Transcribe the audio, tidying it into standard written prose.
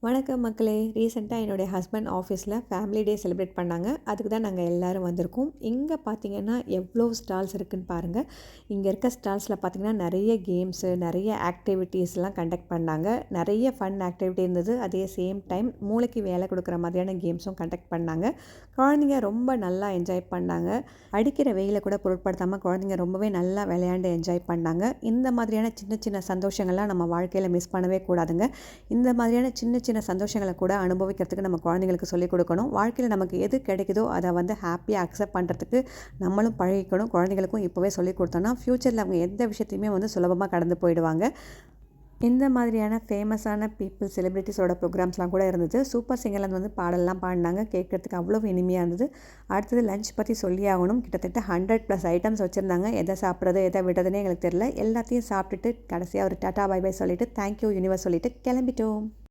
வணக்கம் மக்களே. ரீசெண்டாக என்னுடைய ஹஸ்பண்ட் ஆஃபீஸில் ஃபேமிலி டே செலிப்ரேட் பண்ணாங்க. அதுக்கு தான் நாங்கள் எல்லோரும் வந்திருக்கோம். இங்கே பார்த்தீங்கன்னா எவ்வளோ ஸ்டால்ஸ் இருக்குதுன்னு பாருங்கள். இங்கே இருக்க ஸ்டால்ஸில் பார்த்தீங்கன்னா நிறைய கேம்ஸு, நிறைய ஆக்டிவிட்டீஸ்லாம் கண்டக்ட் பண்ணாங்க. நிறைய ஃபன் ஆக்டிவிட்டி இருந்தது. அதே சேம் டைம் மூளைக்கு வேலை கொடுக்குற மாதிரியான கேம்ஸும் கண்டக்ட் பண்ணாங்க. குழந்தைங்க ரொம்ப நல்லா என்ஜாய் பண்ணாங்க. அடிக்கிற வெயிலை கூட பொருட்படுத்தாமல் குழந்தைங்க ரொம்பவே நல்லா விளையாண்டு என்ஜாய் பண்ணாங்க. இந்த மாதிரியான சின்ன சின்ன சந்தோஷங்கள்லாம் நம்ம வாழ்க்கையில் மிஸ் பண்ணவே கூடாதுங்க. இந்த மாதிரியான சின்ன சின்ன சந்தோஷங்களை கூட அனுபவிக்கிறதுக்கு நம்ம குழந்தைங்களுக்கு சொல்லிக் கொடுக்கணும். வாழ்க்கையில் நமக்கு எது கிடைக்குதோ அதை ஹாப்பியாக அக்செப்ட் பண்ணுறதுக்கு நம்மளும் பழகிக்கணும். குழந்தைங்களுக்கும் இப்போவே சொல்லிக் கொடுத்தோன்னா ஃப்யூச்சரில் அவங்க எந்த விஷயத்தையுமே சுலபமாக கடந்து போயிடுவாங்க. இந்த மாதிரியான ஃபேமஸான பீப்புள் செலிப்ரிட்டிஸோட ப்ரோக்ராம்ஸ்லாம் கூட இருந்தது. சூப்பர் சிங்கர்லேருந்து பாடல்லாம் பாடினாங்க. கேட்குறதுக்கு அவ்வளோ இனிமையாக இருந்தது. அடுத்தது லஞ்ச் பற்றி சொல்லி ஆகணும். கிட்டத்தட்ட 100+ ஐட்டம்ஸ் வச்சுருந்தாங்க. எதை சாப்பிட்றது எதை விடுறதுனே எங்களுக்கு தெரியல. எல்லாத்தையும் சாப்பிட்டுட்டு கடைசியாக ஒரு டாட்டா பை பை சொல்லிவிட்டு தேங்க்யூ யூனிவர்ஸ் சொல்லிவிட்டு கிளம்பிட்டோம்.